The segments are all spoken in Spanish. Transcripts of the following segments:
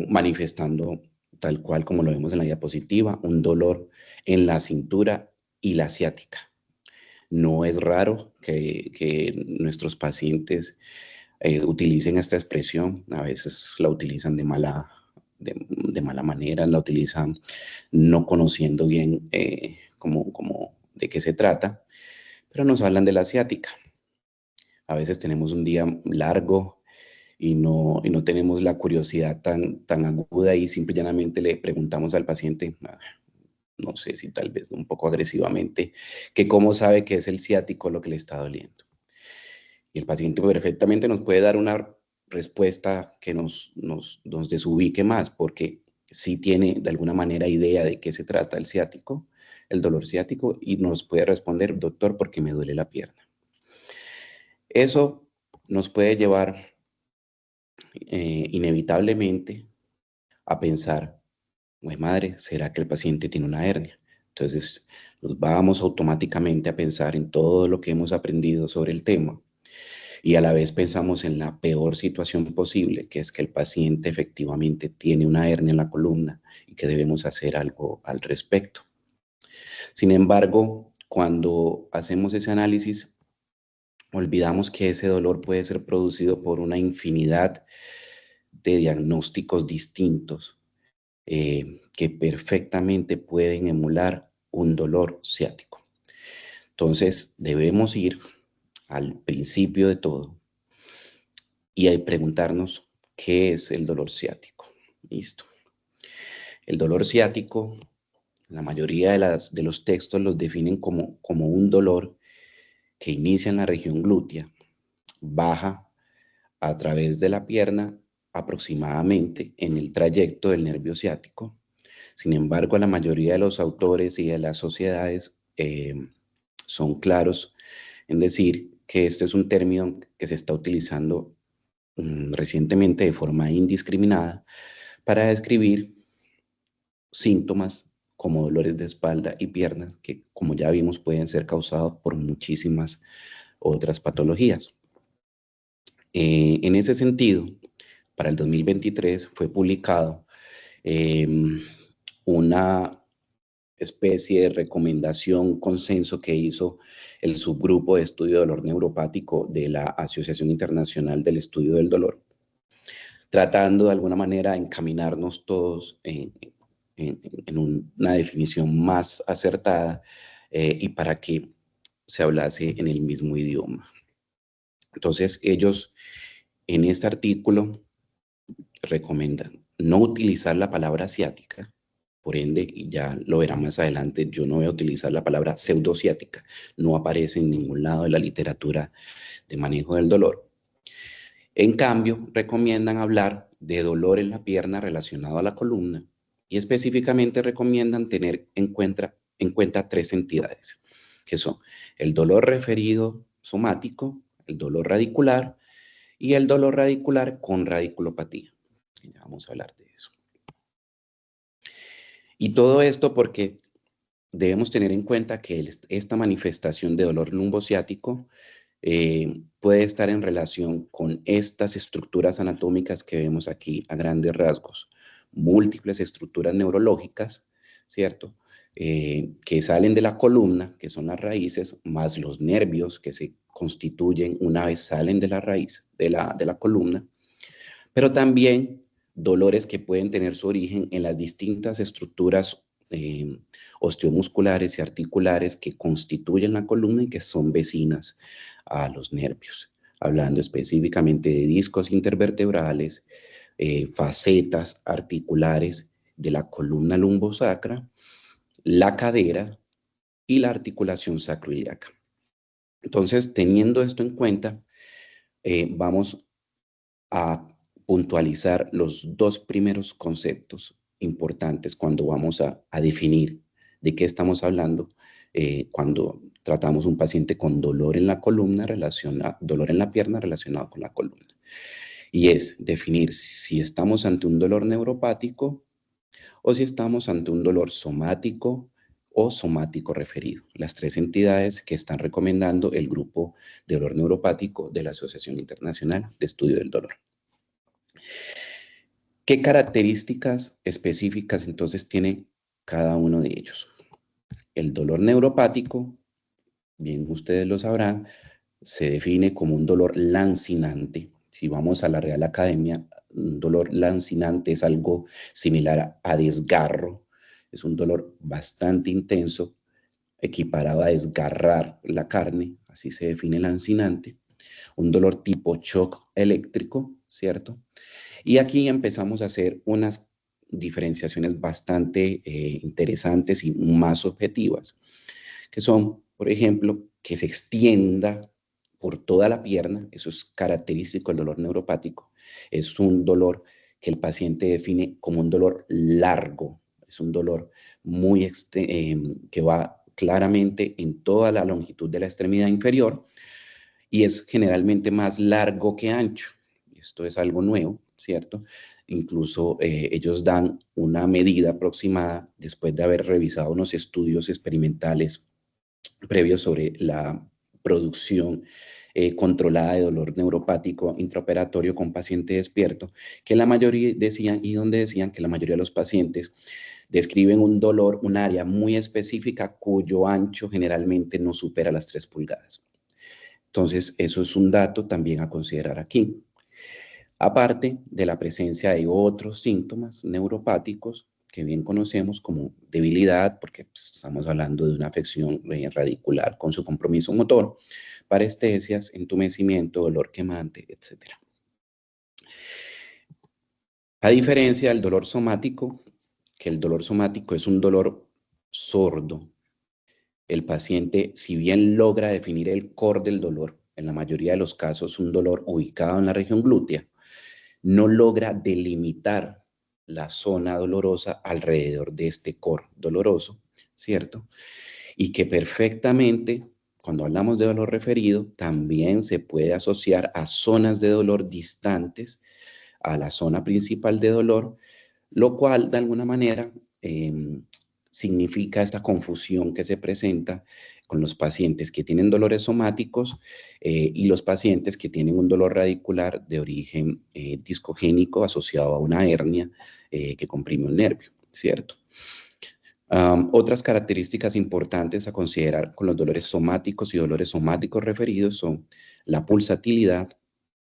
manifestando, tal cual como lo vemos en la diapositiva, un dolor en la cintura y la ciática. No es raro que nuestros pacientes utilicen esta expresión. A veces la utilizan de mala manera, la utilizan no conociendo bien como de qué se trata, pero nos hablan de la ciática. A veces tenemos un día largo y no tenemos la curiosidad tan aguda y simple y llanamente le preguntamos al paciente, no sé si tal vez un poco agresivamente, que cómo sabe que es el ciático lo que le está doliendo. Y el paciente perfectamente nos puede dar una respuesta que nos desubique más, porque sí tiene de alguna manera idea de qué se trata el ciático, el dolor ciático, y nos puede responder, doctor, porque me duele la pierna. Eso nos puede llevar inevitablemente a pensar, pues madre, ¿será que el paciente tiene una hernia? Entonces, nos vamos automáticamente a pensar en todo lo que hemos aprendido sobre el tema y a la vez pensamos en la peor situación posible, que es que el paciente efectivamente tiene una hernia en la columna y que debemos hacer algo al respecto. Sin embargo, cuando hacemos ese análisis, olvidamos que ese dolor puede ser producido por una infinidad de diagnósticos distintos que perfectamente pueden emular un dolor ciático. Entonces, debemos ir al principio de todo y preguntarnos qué es el dolor ciático. Listo. El dolor ciático, la mayoría de los textos los definen como un dolor que inicia en la región glútea, baja a través de la pierna aproximadamente en el trayecto del nervio ciático. Sin embargo, la mayoría de los autores y de las sociedades son claros en decir que este es un término que se está utilizando recientemente de forma indiscriminada para describir síntomas como dolores de espalda y piernas que, como ya vimos, pueden ser causados por muchísimas otras patologías. En ese sentido, para el 2023 fue publicado una especie de recomendación, consenso que hizo el subgrupo de estudio de dolor neuropático de la Asociación Internacional del Estudio del Dolor, tratando de alguna manera de encaminarnos todos en una definición más acertada y para que se hablase en el mismo idioma. Entonces, ellos en este artículo recomiendan no utilizar la palabra asiática. Por ende, y ya lo verán más adelante, yo no voy a utilizar la palabra pseudociática. No aparece en ningún lado de la literatura de manejo del dolor. En cambio, recomiendan hablar de dolor en la pierna relacionado a la columna y específicamente recomiendan tener en cuenta tres entidades, que son el dolor referido somático, el dolor radicular y el dolor radicular con radiculopatía. Ya vamos a hablar de eso. Y todo esto porque debemos tener en cuenta que esta manifestación de dolor lumbociático puede estar en relación con estas estructuras anatómicas que vemos aquí a grandes rasgos. Múltiples estructuras neurológicas, ¿cierto? Que salen de la columna, que son las raíces, más los nervios que se constituyen una vez salen de la raíz, de la columna, pero también dolores que pueden tener su origen en las distintas estructuras osteomusculares y articulares que constituyen la columna y que son vecinas a los nervios, hablando específicamente de discos intervertebrales, facetas articulares de la columna lumbosacra, la cadera y la articulación sacroiliaca. Entonces, teniendo esto en cuenta, vamos a puntualizar los dos primeros conceptos importantes cuando vamos a definir de qué estamos hablando cuando tratamos un paciente con dolor en la columna, dolor en la pierna relacionado con la columna. Y es definir si estamos ante un dolor neuropático o si estamos ante un dolor somático o somático referido. Las tres entidades que están recomendando el grupo de dolor neuropático de la Asociación Internacional de Estudio del Dolor. ¿Qué características específicas entonces tiene cada uno de ellos? El dolor neuropático, bien ustedes lo sabrán, se define como un dolor lancinante. Si vamos a la Real Academia, un dolor lancinante es algo similar a desgarro. Es un dolor bastante intenso, equiparado a desgarrar la carne, así se define lancinante. Un dolor tipo shock eléctrico, ¿cierto? Y aquí empezamos a hacer unas diferenciaciones bastante interesantes y más objetivas, que son, por ejemplo, que se extienda por toda la pierna, eso es característico del dolor neuropático, es un dolor que el paciente define como un dolor largo, es un dolor que va claramente en toda la longitud de la extremidad inferior y es generalmente más largo que ancho. Esto es algo nuevo, ¿cierto? Incluso ellos dan una medida aproximada después de haber revisado unos estudios experimentales previos sobre la producción controlada de dolor neuropático intraoperatorio con paciente despierto, que la mayoría decían, y donde decían que la mayoría de los pacientes describen un dolor, un área muy específica cuyo ancho generalmente no supera las 3 pulgadas. Entonces, eso es un dato también a considerar aquí. Aparte de la presencia de otros síntomas neuropáticos que bien conocemos como debilidad, porque pues, estamos hablando de una afección radicular con su compromiso motor, parestesias, entumecimiento, dolor quemante, etc. A diferencia del dolor somático, que el dolor somático es un dolor sordo, el paciente, si bien logra definir el core del dolor, en la mayoría de los casos un dolor ubicado en la región glútea, no logra delimitar la zona dolorosa alrededor de este core doloroso, ¿cierto? Y que perfectamente, cuando hablamos de dolor referido, también se puede asociar a zonas de dolor distantes a la zona principal de dolor, lo cual de alguna manera significa esta confusión que se presenta con los pacientes que tienen dolores somáticos y los pacientes que tienen un dolor radicular de origen discogénico asociado a una hernia que comprime un nervio, ¿cierto? Otras características importantes a considerar con los dolores somáticos y dolores somáticos referidos son la pulsatilidad,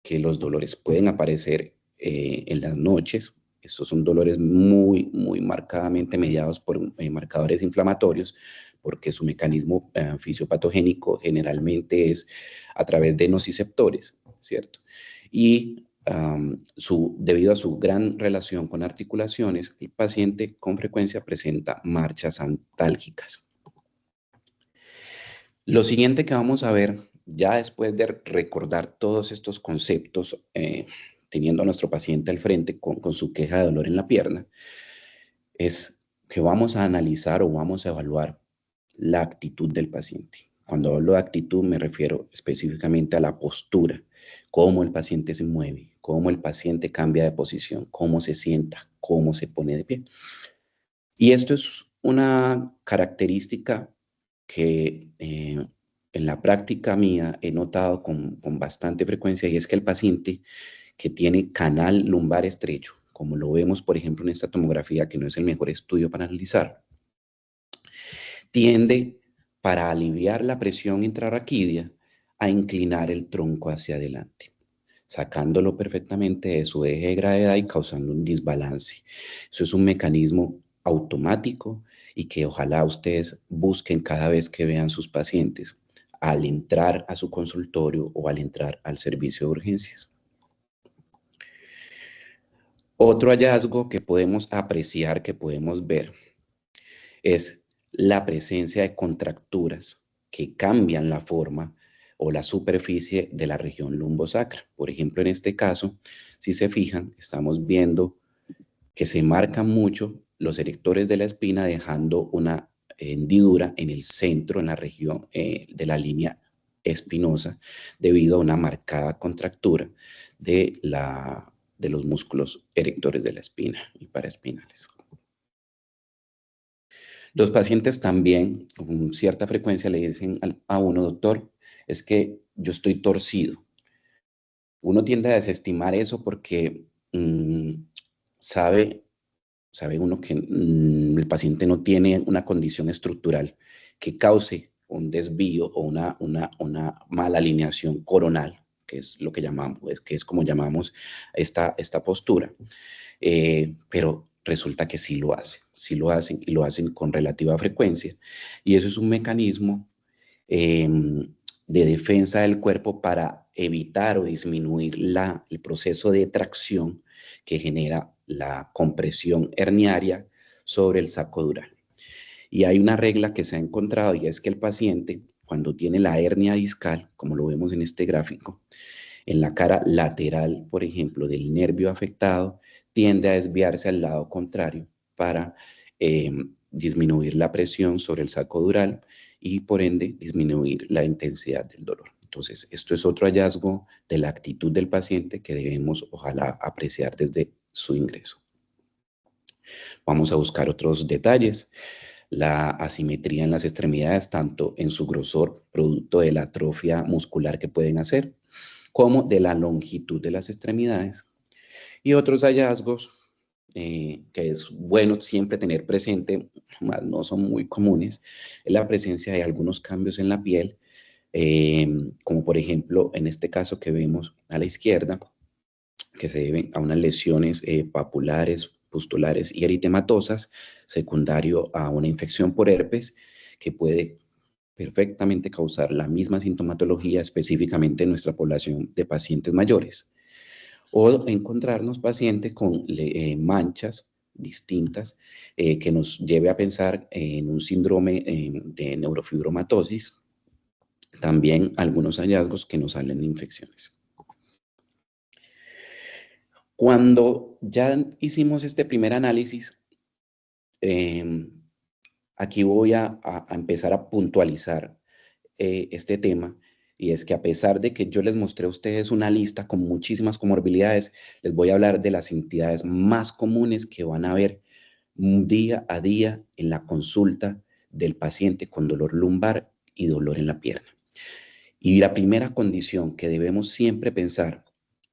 que los dolores pueden aparecer en las noches. Estos son dolores muy marcadamente mediados por marcadores inflamatorios, porque su mecanismo fisiopatogénico generalmente es a través de nociceptores, ¿cierto? Y debido a su gran relación con articulaciones, el paciente con frecuencia presenta marchas antálgicas. Lo siguiente que vamos a ver, ya después de recordar todos estos conceptos, teniendo a nuestro paciente al frente con su queja de dolor en la pierna, es que vamos a analizar o vamos a evaluar la actitud del paciente. Cuando hablo de actitud me refiero específicamente a la postura, cómo el paciente se mueve, cómo el paciente cambia de posición, cómo se sienta, cómo se pone de pie. Y esto es una característica que en la práctica mía he notado con bastante frecuencia y es que el paciente que tiene canal lumbar estrecho, como lo vemos por ejemplo en esta tomografía que no es el mejor estudio para analizar, tiende para aliviar la presión intrarraquídea a inclinar el tronco hacia adelante, sacándolo perfectamente de su eje de gravedad y causando un desbalance. Eso es un mecanismo automático y que ojalá ustedes busquen cada vez que vean sus pacientes al entrar a su consultorio o al entrar al servicio de urgencias. Otro hallazgo que podemos apreciar, que podemos ver, es la presencia de contracturas que cambian la forma o la superficie de la región lumbosacra. Por ejemplo, en este caso, si se fijan, estamos viendo que se marcan mucho los erectores de la espina dejando una hendidura en el centro, en la región de la línea espinosa, debido a una marcada contractura de los músculos erectores de la espina y paraespinales. Los pacientes también, con cierta frecuencia, le dicen a uno, doctor, es que yo estoy torcido. Uno tiende a desestimar eso porque sabe, sabe uno que el paciente no tiene una condición estructural que cause un desvío o una mala alineación coronal, que es lo que llamamos, que es como llamamos esta postura. Pero resulta que sí lo hacen y lo hacen con relativa frecuencia. Y eso es un mecanismo de defensa del cuerpo para evitar o disminuir el proceso de tracción que genera la compresión herniaria sobre el saco dural. Y hay una regla que se ha encontrado y es que el paciente, cuando tiene la hernia discal, como lo vemos en este gráfico, en la cara lateral, por ejemplo, del nervio afectado, tiende a desviarse al lado contrario para eh, disminuir la presión sobre el saco dural y por ende disminuir la intensidad del dolor. Entonces, esto es otro hallazgo de la actitud del paciente que debemos, ojalá, apreciar desde su ingreso. Vamos a buscar otros detalles. La asimetría en las extremidades, tanto en su grosor, producto de la atrofia muscular que pueden hacer, como de la longitud de las extremidades. Y otros hallazgos que es bueno siempre tener presente, más no son muy comunes, es la presencia de algunos cambios en la piel, como por ejemplo en este caso que vemos a la izquierda, que se deben a unas lesiones papulares, pustulares y eritematosas, secundario a una infección por herpes, que puede perfectamente causar la misma sintomatología específicamente en nuestra población de pacientes mayores. O encontrarnos pacientes con manchas distintas que nos lleve a pensar en un síndrome de neurofibromatosis, también algunos hallazgos que nos salen de infecciones. Cuando ya hicimos este primer análisis, eh, aquí voy a empezar a puntualizar este tema, y es que a pesar de que yo les mostré a ustedes una lista con muchísimas comorbilidades, les voy a hablar de las entidades más comunes que van a ver día a día en la consulta del paciente con dolor lumbar y dolor en la pierna. Y la primera condición que debemos siempre pensar,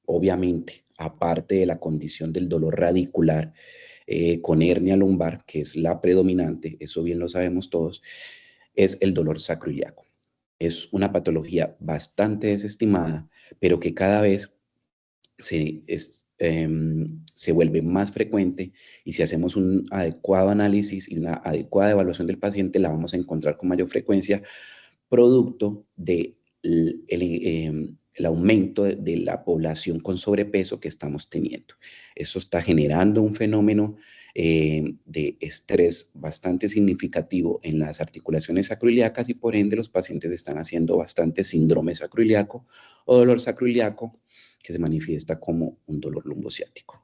obviamente, aparte de la condición del dolor radicular con hernia lumbar, que es la predominante, eso bien lo sabemos todos, es el dolor sacroiliaco. Es una patología bastante desestimada, pero que cada vez se vuelve más frecuente, y si hacemos un adecuado análisis y una adecuada evaluación del paciente, la vamos a encontrar con mayor frecuencia, producto de el aumento de la población con sobrepeso que estamos teniendo. Eso está generando un fenómeno de estrés bastante significativo en las articulaciones sacroiliacas, y por ende los pacientes están haciendo bastante síndrome sacroiliaco o dolor sacroiliaco, que se manifiesta como un dolor lumbociático.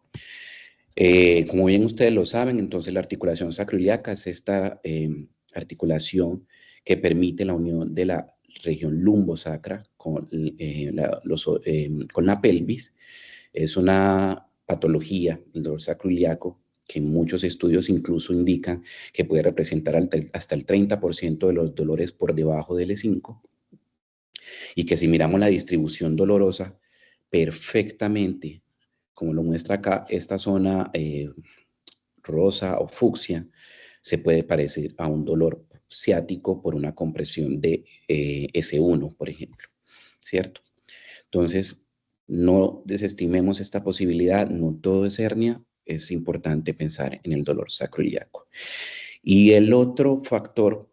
Como bien ustedes lo saben, entonces la articulación sacroiliaca es esta articulación que permite la unión de la región lumbosacra con la pelvis. Es una patología, el dolor sacroiliaco, que muchos estudios incluso indican que puede representar hasta el 30% de los dolores por debajo del E5, y que si miramos la distribución dolorosa, perfectamente, como lo muestra acá, esta zona rosa o fucsia, se puede parecer a un dolor ciático por una compresión de S1, por ejemplo, ¿cierto? Entonces, no desestimemos esta posibilidad, no todo es hernia, es importante pensar en el dolor sacroiliaco. Y el otro factor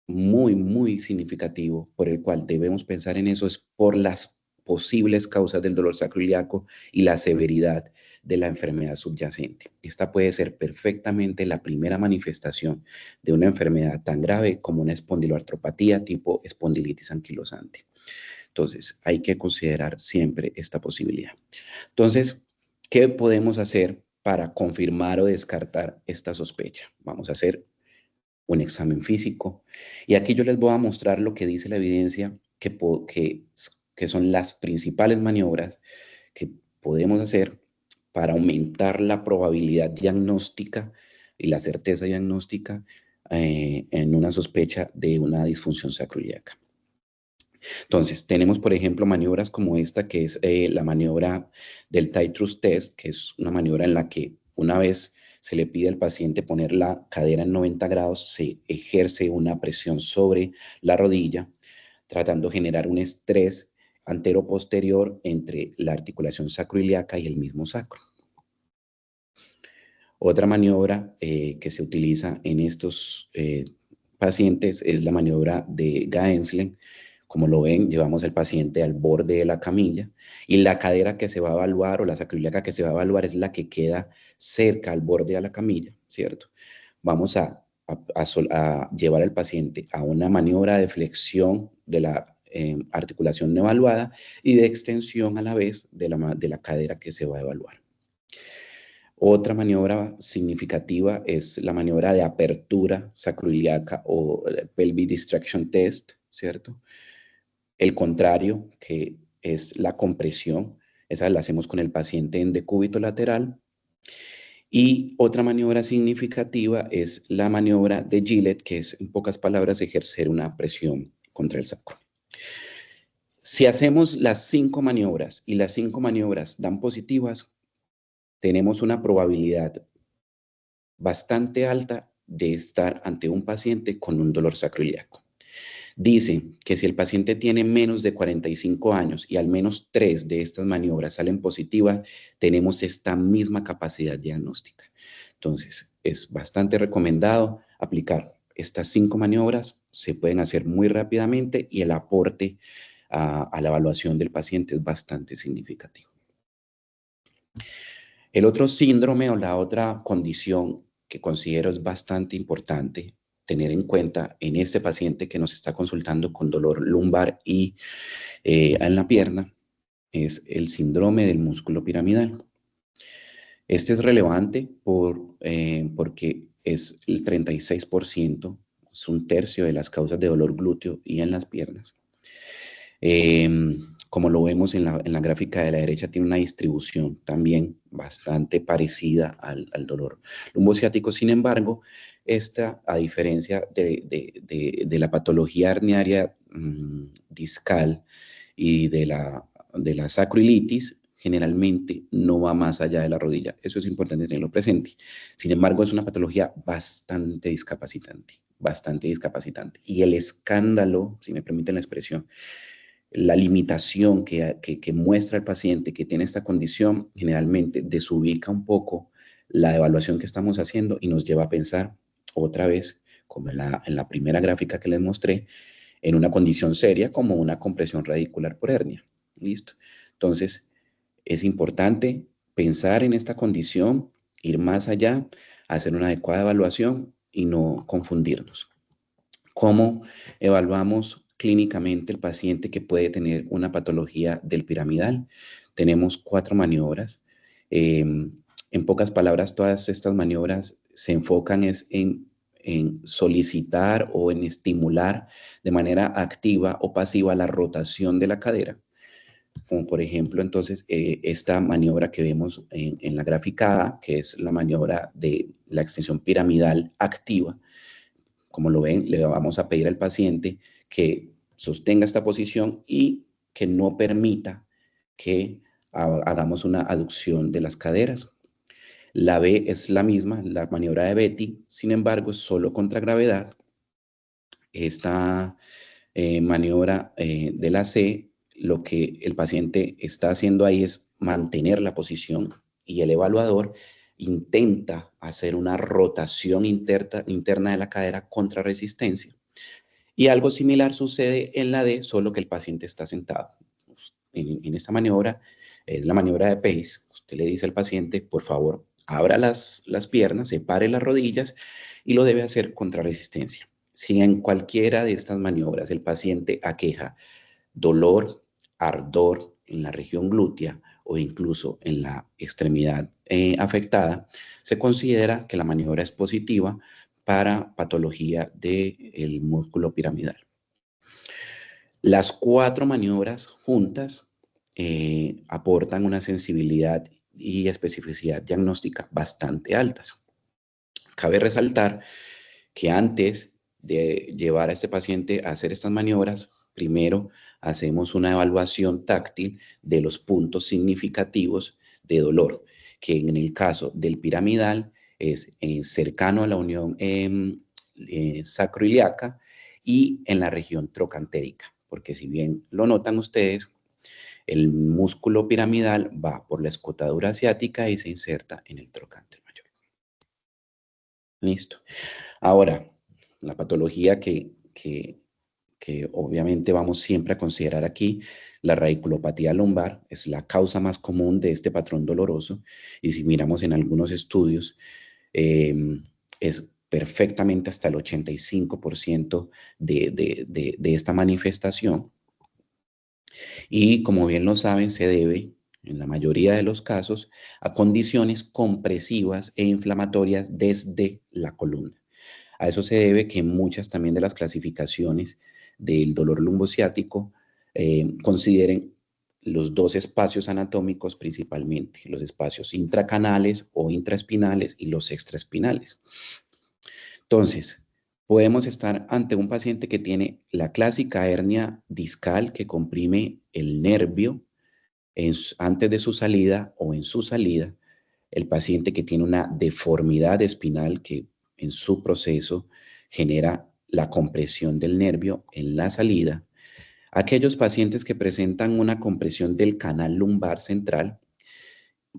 muy, muy significativo por el cual debemos pensar en eso es por las posibles causas del dolor sacroiliaco y la severidad de la enfermedad subyacente. Esta puede ser perfectamente la primera manifestación de una enfermedad tan grave como una espondiloartropatía tipo espondilitis anquilosante. Entonces, hay que considerar siempre esta posibilidad. Entonces, ¿qué podemos hacer para confirmar o descartar esta sospecha? Vamos a hacer un examen físico. Y aquí yo les voy a mostrar lo que dice la evidencia, que son las principales maniobras que podemos hacer para aumentar la probabilidad diagnóstica y la certeza diagnóstica en una sospecha de una disfunción sacroiliaca. Entonces, tenemos, por ejemplo, maniobras como esta, que es la maniobra del Titrus Test, que es una maniobra en la que una vez se le pide al paciente poner la cadera en 90 grados, se ejerce una presión sobre la rodilla, tratando de generar un estrés antero-posterior entre la articulación sacroiliaca y el mismo sacro. Otra maniobra que se utiliza en estos pacientes es la maniobra de Gaenslen. Como lo ven, llevamos al paciente al borde de la camilla y la cadera que se va a evaluar o la sacroiliaca que se va a evaluar es la que queda cerca al borde de la camilla, ¿cierto? Vamos a llevar al paciente a una maniobra de flexión de la articulación no evaluada y de extensión a la vez de la cadera que se va a evaluar. Otra maniobra significativa es la maniobra de apertura sacroiliaca o pelvic distraction test, ¿cierto? El contrario, que es la compresión, esa la hacemos con el paciente en decúbito lateral. Y otra maniobra significativa es la maniobra de Gillette, que es, en pocas palabras, ejercer una presión contra el sacro. Si hacemos las 5 maniobras y las 5 maniobras dan positivas, tenemos una probabilidad bastante alta de estar ante un paciente con un dolor sacroiliaco. Dicen que si el paciente tiene menos de 45 años y al menos 3 de estas maniobras salen positivas, tenemos esta misma capacidad diagnóstica. Entonces, es bastante recomendado aplicar estas 5 maniobras, se pueden hacer muy rápidamente y el aporte a la evaluación del paciente es bastante significativo. El otro síndrome o la otra condición que considero es bastante importante tener en cuenta en este paciente que nos está consultando con dolor lumbar y en la pierna es el síndrome del músculo piramidal. Este es relevante porque es el 36%, es un tercio de las causas de dolor glúteo y en las piernas. Como lo vemos en la gráfica de la derecha, tiene una distribución también bastante parecida al dolor lumbociático. Sin embargo, esta, a diferencia de la patología herniaria discal y de la sacroilitis, generalmente no va más allá de la rodilla. Eso es importante tenerlo presente. Sin embargo, es una patología bastante discapacitante, bastante discapacitante. Y el escándalo, si me permiten la expresión, la limitación que muestra el paciente que tiene esta condición generalmente desubica un poco la evaluación que estamos haciendo y nos lleva a pensar otra vez, como en la primera gráfica que les mostré, en una condición seria como una compresión radicular por hernia. ¿Listo? Entonces, es importante pensar en esta condición, ir más allá, hacer una adecuada evaluación y no confundirnos. ¿Cómo evaluamos clínicamente el paciente que puede tener una patología del piramidal? Tenemos 4 maniobras. En pocas palabras, todas estas maniobras se enfocan en solicitar o en estimular de manera activa o pasiva la rotación de la cadera. Como por ejemplo, entonces, esta maniobra que vemos en la gráfica A, que es la maniobra de la extensión piramidal activa. Como lo ven, le vamos a pedir al paciente que sostenga esta posición y que no permita que hagamos una aducción de las caderas. La B es la misma, la maniobra de Betty, sin embargo, es solo contra gravedad. Esta maniobra de la C, lo que el paciente está haciendo ahí es mantener la posición y el evaluador intenta hacer una rotación interna de la cadera contra resistencia. Y algo similar sucede en la D, solo que el paciente está sentado. En esta maniobra, es la maniobra de Pace, usted le dice al paciente, por favor, abra las piernas, separe las rodillas y lo debe hacer contra resistencia. Si en cualquiera de estas maniobras el paciente aqueja dolor, ardor en la región glútea o incluso en la extremidad afectada, se considera que la maniobra es positiva para patología del músculo piramidal. Las 4 maniobras juntas aportan una sensibilidad y especificidad diagnóstica bastante altas. Cabe resaltar que antes de llevar a este paciente a hacer estas maniobras, primero hacemos una evaluación táctil de los puntos significativos de dolor. que en el caso del piramidal es cercano a la unión sacroiliaca y en la región trocantérica, porque si bien lo notan ustedes, el músculo piramidal va por la escotadura asiática y se inserta en el trocánter mayor. Listo. Ahora, la patología que obviamente vamos siempre a considerar aquí, la radiculopatía lumbar es la causa más común de este patrón doloroso, y si miramos en algunos estudios, eh, es perfectamente hasta el 85% de esta manifestación, y como bien lo saben, se debe, en la mayoría de los casos, a condiciones compresivas e inflamatorias desde la columna. A eso se debe que muchas también de las clasificaciones del dolor lumbociático consideren los dos espacios anatómicos principalmente, los espacios intracanales o intraespinales y los extraespinales. Entonces, podemos estar ante un paciente que tiene la clásica hernia discal que comprime el nervio antes de su salida o en su salida, el paciente que tiene una deformidad espinal que en su proceso genera la compresión del nervio en la salida, aquellos pacientes que presentan una compresión del canal lumbar central,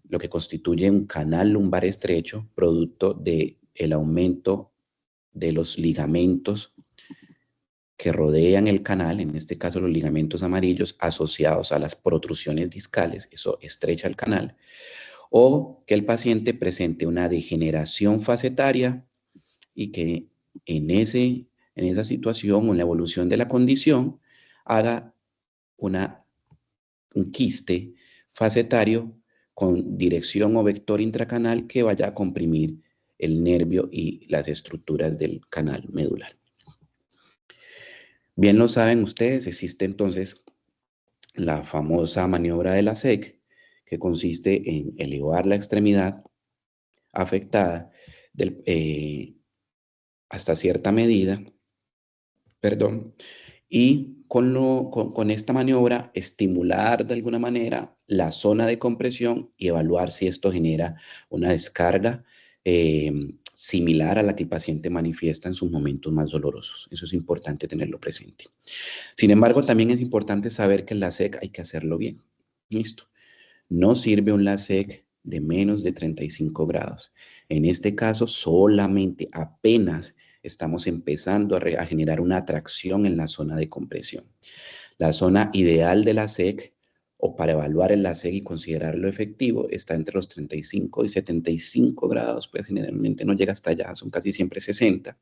lo que constituye un canal lumbar estrecho, producto del aumento de los ligamentos que rodean el canal, en este caso los ligamentos amarillos asociados a las protrusiones discales, eso estrecha el canal, o que el paciente presente una degeneración facetaria y que en esa situación o en la evolución de la condición haga un quiste facetario con dirección o vector intracanal que vaya a comprimir el nervio y las estructuras del canal medular. Bien lo saben ustedes, existe entonces la famosa maniobra de la SEC, que consiste en elevar la extremidad afectada hasta cierta medida, perdón, y con esta maniobra estimular de alguna manera la zona de compresión y evaluar si esto genera una descarga similar a la que el paciente manifiesta en sus momentos más dolorosos. Eso es importante tenerlo presente. Sin embargo, también es importante saber que el LASEK hay que hacerlo bien. Listo. No sirve un LASEK de menos de 35 grados. En este caso, solamente apenas estamos empezando a generar una atracción en la zona de compresión. La zona ideal de LASEK, o para evaluar el LASEK y considerarlo efectivo, está entre los 35 y 75 grados, pues generalmente no llega hasta allá, son casi siempre 60.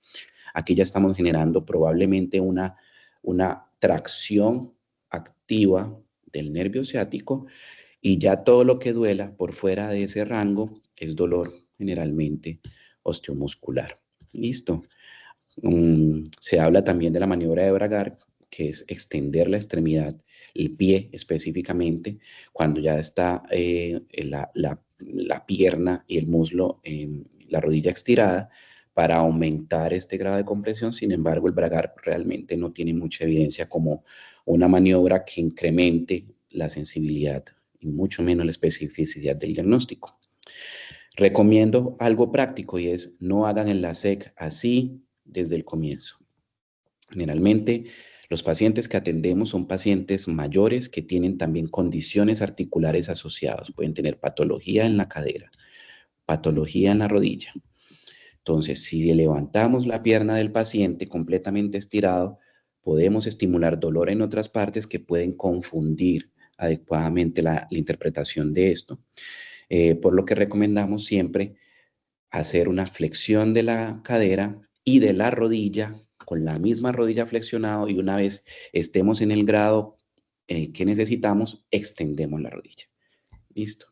Aquí ya estamos generando probablemente una tracción activa del nervio ciático, y ya todo lo que duela por fuera de ese rango es dolor generalmente osteomuscular. Listo. Se habla también de la maniobra de Bragard, que es extender la extremidad, el pie específicamente, cuando ya está la pierna y el muslo en la rodilla estirada, para aumentar este grado de compresión. Sin embargo, el Bragard realmente no tiene mucha evidencia como una maniobra que incremente la sensibilidad y mucho menos la especificidad del diagnóstico. Recomiendo algo práctico, y es: no hagan el LASEK así desde el comienzo. Generalmente los pacientes que atendemos son pacientes mayores que tienen también condiciones articulares asociadas. Pueden tener patología en la cadera, patología en la rodilla. Entonces, si levantamos la pierna del paciente completamente estirado, podemos estimular dolor en otras partes que pueden confundir adecuadamente la interpretación de esto. Por lo que recomendamos siempre hacer una flexión de la cadera y de la rodilla, con la misma rodilla flexionada, y una vez estemos en el grado que necesitamos, extendemos la rodilla. Listo.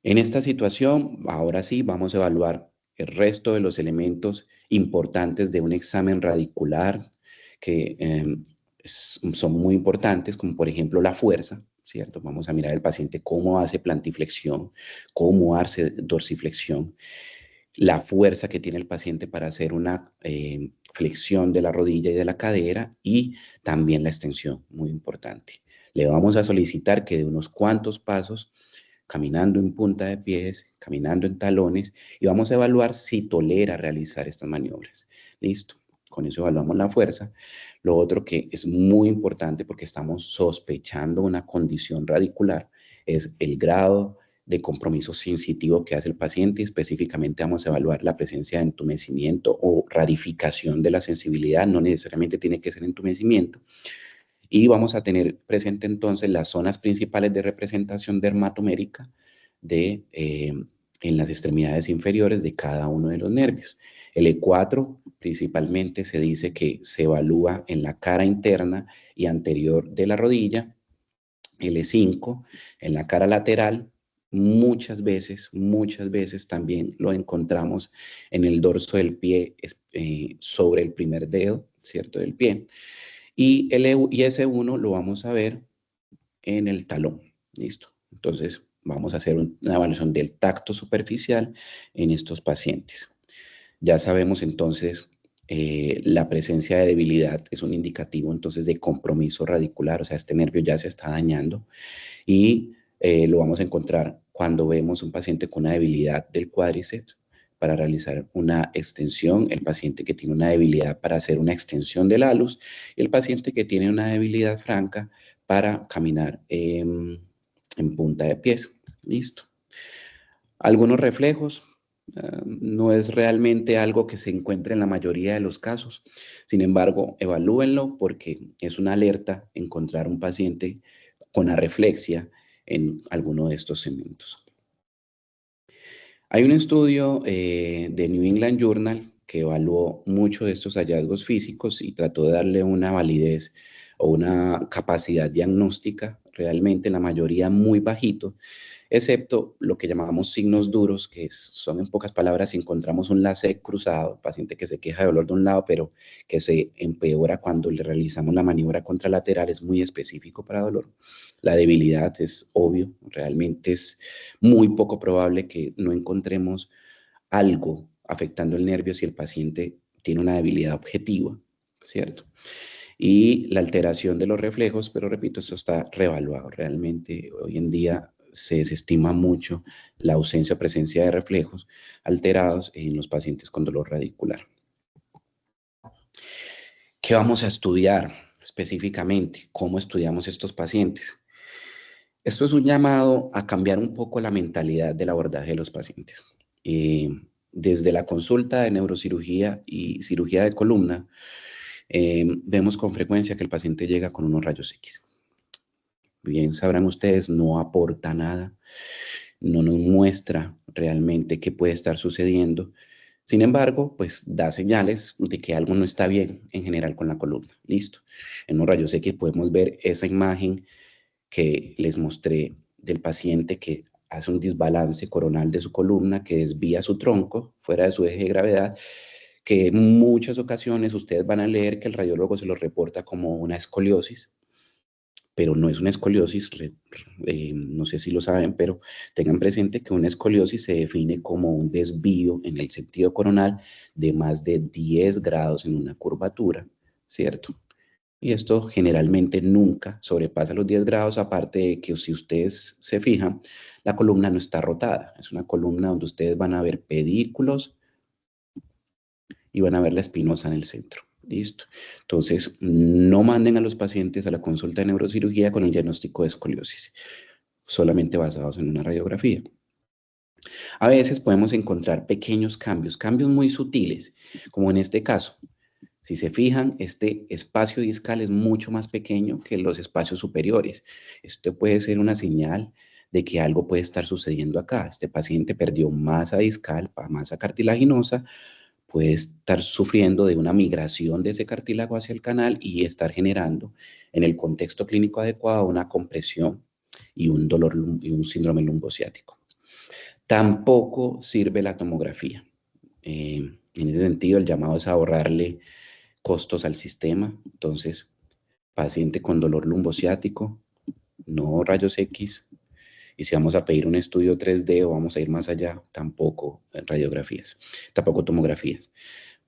En esta situación, ahora sí, vamos a evaluar el resto de los elementos importantes de un examen radicular que son muy importantes, como por ejemplo la fuerza, ¿cierto? Vamos a mirar al paciente cómo hace plantiflexión, cómo hace dorsiflexión, la fuerza que tiene el paciente para hacer una flexión de la rodilla y de la cadera, y también la extensión, muy importante. Le vamos a solicitar que de unos cuantos pasos caminando en punta de pies, caminando en talones, y vamos a evaluar si tolera realizar estas maniobras. Listo, con eso evaluamos la fuerza. Lo otro que es muy importante porque estamos sospechando una condición radicular es el grado de compromiso sensitivo que hace el paciente. Específicamente vamos a evaluar la presencia de entumecimiento o rarificación de la sensibilidad, no necesariamente tiene que ser entumecimiento. Y vamos a tener presente entonces las zonas principales de representación dermatomérica en las extremidades inferiores de cada uno de los nervios. El E4 principalmente se dice que se evalúa en la cara interna y anterior de la rodilla. El E5 en la cara lateral. Muchas veces también lo encontramos en el dorso del pie sobre el primer dedo, ¿cierto? Del pie. Y S1 lo vamos a ver en el talón. Listo. Entonces, vamos a hacer una evaluación del tacto superficial en estos pacientes. Ya sabemos entonces la presencia de debilidad es un indicativo entonces de compromiso radicular, o sea, este nervio ya se está dañando y lo vamos a encontrar cuando vemos un paciente con una debilidad del cuádriceps para realizar una extensión, el paciente que tiene una debilidad para hacer una extensión del halus y el paciente que tiene una debilidad franca para caminar en punta de pies. Listo. Algunos reflejos, no es realmente algo que se encuentre en la mayoría de los casos. Sin embargo, evalúenlo porque es una alerta encontrar un paciente con arreflexia en alguno de estos segmentos. Hay un estudio de New England Journal que evaluó mucho de estos hallazgos físicos y trató de darle una validez o una capacidad diagnóstica, realmente la mayoría muy bajito, excepto lo que llamamos signos duros, que son en pocas palabras, si encontramos un LASIK cruzado, paciente que se queja de dolor de un lado, pero que se empeora cuando le realizamos la maniobra contralateral, es muy específico para dolor. La debilidad es obvio, realmente es muy poco probable que no encontremos algo afectando el nervio si el paciente tiene una debilidad objetiva, ¿cierto? Y la alteración de los reflejos, pero repito, esto está reevaluado. Realmente hoy en día se desestima mucho la ausencia o presencia de reflejos alterados en los pacientes con dolor radicular. ¿Qué vamos a estudiar específicamente? ¿Cómo estudiamos estos pacientes? Esto es un llamado a cambiar un poco la mentalidad del abordaje de los pacientes. Desde la consulta de neurocirugía y cirugía de columna, vemos con frecuencia que el paciente llega con unos rayos X. Bien sabrán ustedes, no aporta nada, no nos muestra realmente qué puede estar sucediendo. Sin embargo, pues da señales de que algo no está bien en general con la columna. Listo. En los rayos X podemos ver esa imagen que les mostré del paciente que hace un desbalance coronal de su columna, que desvía su tronco fuera de su eje de gravedad, que en muchas ocasiones ustedes van a leer que el radiólogo se lo reporta como una escoliosis, pero no es una escoliosis, no sé si lo saben, pero tengan presente que una escoliosis se define como un desvío en el sentido coronal de más de 10 grados en una curvatura, ¿cierto? Y esto generalmente nunca sobrepasa los 10 grados, aparte de que si ustedes se fijan, la columna no está rotada. Es una columna donde ustedes van a ver pedículos y van a ver la espinosa en el centro. ¿Listo? Entonces, no manden a los pacientes a la consulta de neurocirugía con el diagnóstico de escoliosis, solamente basados en una radiografía. A veces podemos encontrar pequeños cambios, cambios muy sutiles, como en este caso. Si se fijan, este espacio discal es mucho más pequeño que los espacios superiores. Esto puede ser una señal de que algo puede estar sucediendo acá. Este paciente perdió masa discal, masa cartilaginosa, puede estar sufriendo de una migración de ese cartílago hacia el canal y estar generando, en el contexto clínico adecuado, una compresión y un dolor y un síndrome lumbociático. Tampoco sirve la tomografía. En ese sentido, el llamado es ahorrarle costos al sistema. Entonces, paciente con dolor lumbociático, no rayos X. Y si vamos a pedir un estudio 3D o vamos a ir más allá, tampoco radiografías, tampoco tomografías.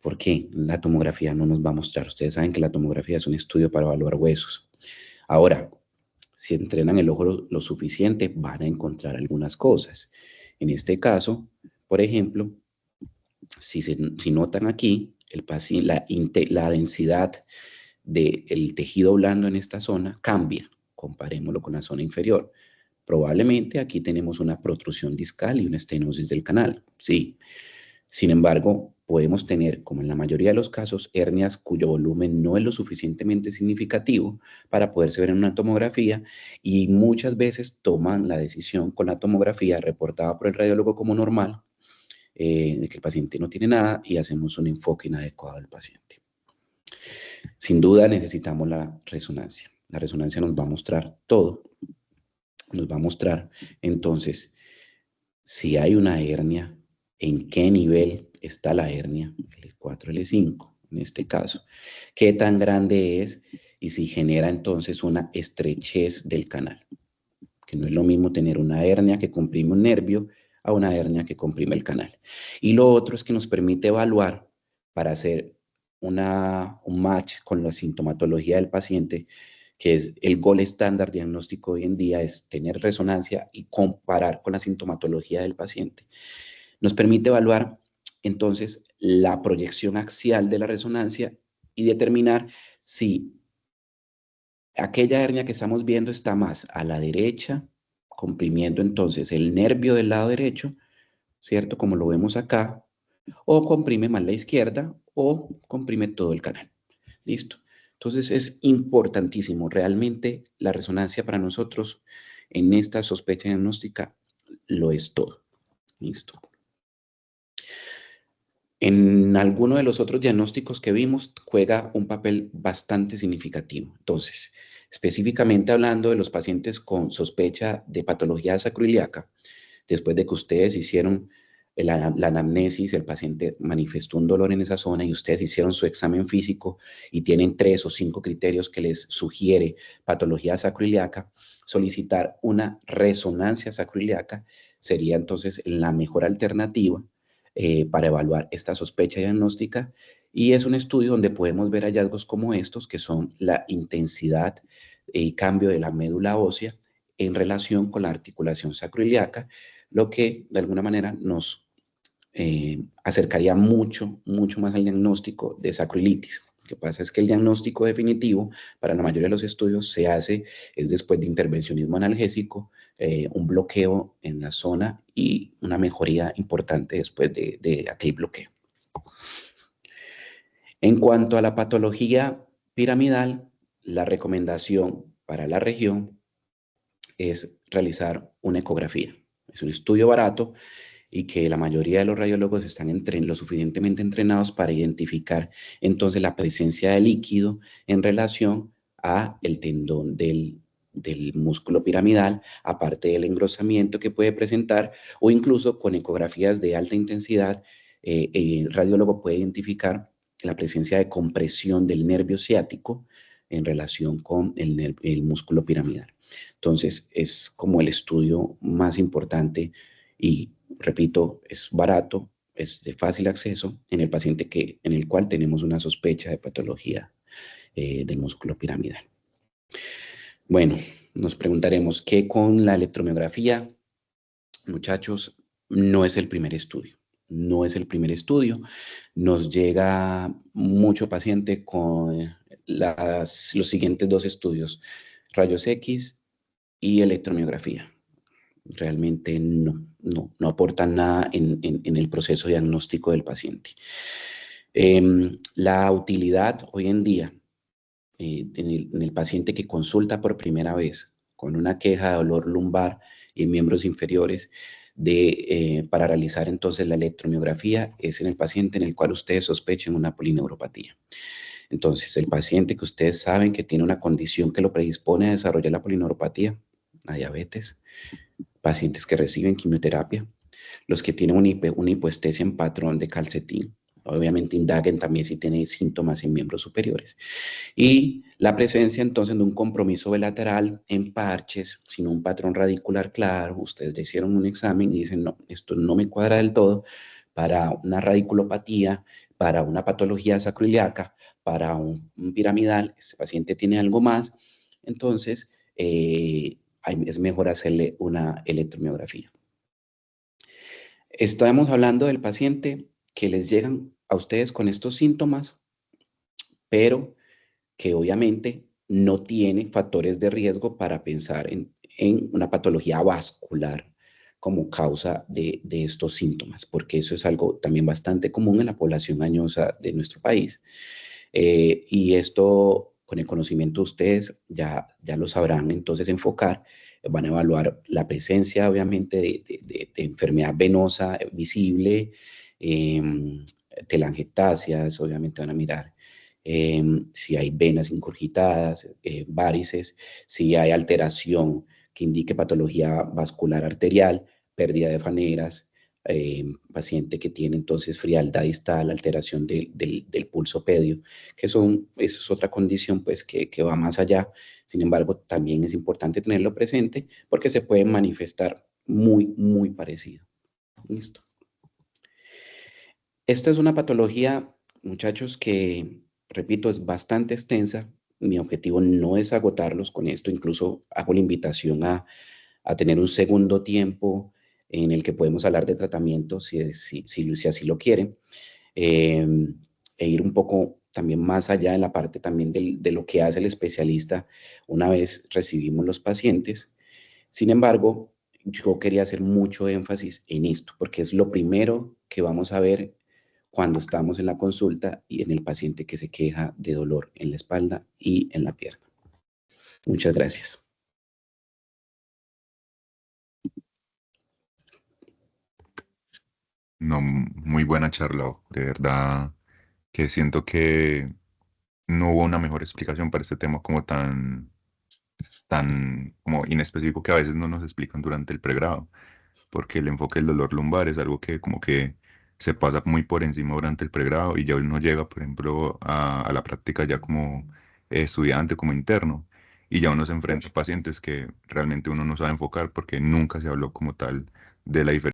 ¿Por qué? La tomografía no nos va a mostrar. Ustedes saben que la tomografía es un estudio para evaluar huesos. Ahora, Si entrenan el ojo lo suficiente, van a encontrar algunas cosas. En este caso, por ejemplo, si notan aquí, la densidad del tejido blando en esta zona cambia. Comparémoslo con la zona inferior. Probablemente aquí tenemos una protrusión discal y una estenosis del canal. Sí. Sin embargo, podemos tener, como en la mayoría de los casos, hernias cuyo volumen no es lo suficientemente significativo para poderse ver en una tomografía, y muchas veces toman la decisión con la tomografía reportada por el radiólogo como normal, de que el paciente no tiene nada, y hacemos un enfoque inadecuado del paciente. Sin duda necesitamos la resonancia. La resonancia nos va a mostrar todo. Nos va a mostrar entonces si hay una hernia, en qué nivel está la hernia, L4, L5 en este caso, qué tan grande es y si genera entonces una estrechez del canal, que no es lo mismo tener una hernia que comprime un nervio a una hernia que comprime el canal. Y lo otro es que nos permite evaluar para hacer un match con la sintomatología del paciente, que es el gol estándar diagnóstico hoy en día, es tener resonancia y comparar con la sintomatología del paciente. Nos permite evaluar entonces la proyección axial de la resonancia y determinar si aquella hernia que estamos viendo está más a la derecha, comprimiendo entonces el nervio del lado derecho, ¿cierto? Como lo vemos acá, o comprime más la izquierda, o comprime todo el canal. ¿Listo? Entonces es importantísimo. Realmente la resonancia para nosotros en esta sospecha diagnóstica lo es todo. ¿Listo? En alguno de los otros diagnósticos que vimos, juega un papel bastante significativo. Entonces, específicamente hablando de los pacientes con sospecha de patología sacroiliaca, después de que ustedes hicieron la anamnesis, el paciente manifestó un dolor en esa zona y ustedes hicieron su examen físico y tienen 3 o 5 criterios que les sugiere patología sacroiliaca, solicitar una resonancia sacroiliaca sería entonces la mejor alternativa para evaluar esta sospecha diagnóstica, y es un estudio donde podemos ver hallazgos como estos, que son la intensidad y cambio de la médula ósea en relación con la articulación sacroiliaca, lo que de alguna manera nos acercaría mucho más al diagnóstico de sacroilitis. Lo que pasa es que el diagnóstico definitivo para la mayoría de los estudios se hace es después de intervencionismo analgésico, un bloqueo en la zona y una mejoría importante después de aquel bloqueo. En cuanto a la patología piramidal, la recomendación para la región es realizar una ecografía. Es un estudio barato y que la mayoría de los radiólogos están lo suficientemente entrenados para identificar entonces la presencia de líquido en relación a el tendón del músculo piramidal, aparte del engrosamiento que puede presentar, o incluso con ecografías de alta intensidad, el radiólogo puede identificar la presencia de compresión del nervio ciático en relación con el músculo piramidal. Entonces, es como el estudio más importante y, repito, es barato, es de fácil acceso en el paciente en el cual tenemos una sospecha de patología del músculo piramidal. Bueno, nos preguntaremos qué con la electromiografía. Muchachos, no es el primer estudio. No es el primer estudio. Nos llega mucho paciente con los siguientes 2 estudios: rayos X y electromiografía. Realmente no aportan nada en el proceso diagnóstico del paciente. La utilidad hoy en día en el paciente que consulta por primera vez con una queja de dolor lumbar y en miembros inferiores para realizar entonces la electromiografía es en el paciente en el cual ustedes sospechen una polineuropatía. Entonces, el paciente que ustedes saben que tiene una condición que lo predispone a desarrollar la polineuropatía, la diabetes, pacientes que reciben quimioterapia, los que tienen una hipoestesia en patrón de calcetín, obviamente indaguen también si tienen síntomas en miembros superiores, y la presencia entonces de un compromiso bilateral en parches, sin un patrón radicular claro. Ustedes ya hicieron un examen y dicen, no, esto no me cuadra del todo para una radiculopatía, para una patología sacroiliaca, para un piramidal, este paciente tiene algo más. Entonces, es mejor hacerle una electromiografía. Estamos hablando del paciente que les llegan a ustedes con estos síntomas, pero que obviamente no tiene factores de riesgo para pensar en una patología vascular como causa de estos síntomas, porque eso es algo también bastante común en la población añosa de nuestro país. Y esto, con el conocimiento de ustedes, ya lo sabrán entonces enfocar. Van a evaluar la presencia, obviamente, de enfermedad venosa visible, eh, telangiectasias, obviamente van a mirar si hay venas ingurgitadas, varices, si hay alteración que indique patología vascular arterial, pérdida de faneras, paciente que tiene entonces frialdad distal, alteración del pulso pedio, eso es otra condición pues que va más allá. Sin embargo, también es importante tenerlo presente porque se puede manifestar muy parecido. Listo. Esta es una patología, muchachos, que, repito, es bastante extensa. Mi objetivo no es agotarlos con esto, incluso hago la invitación a tener un segundo tiempo en el que podemos hablar de tratamiento, si así lo quieren, eh, e ir un poco también más allá en la parte también de lo que hace el especialista una vez recibimos los pacientes. Sin embargo, yo quería hacer mucho énfasis en esto, porque es lo primero que vamos a ver cuando estamos en la consulta y en el paciente que se queja de dolor en la espalda y en la pierna. Muchas gracias. No, muy buena charla, de verdad que siento que no hubo una mejor explicación para este tema como tan como inespecífico que a veces no nos explican durante el pregrado, porque el enfoque del dolor lumbar es algo que como que se pasa muy por encima durante el pregrado y ya uno llega, por ejemplo, a la práctica ya como estudiante, como interno, y ya uno se enfrenta a pacientes que realmente uno no sabe enfocar porque nunca se habló como tal de la diferencia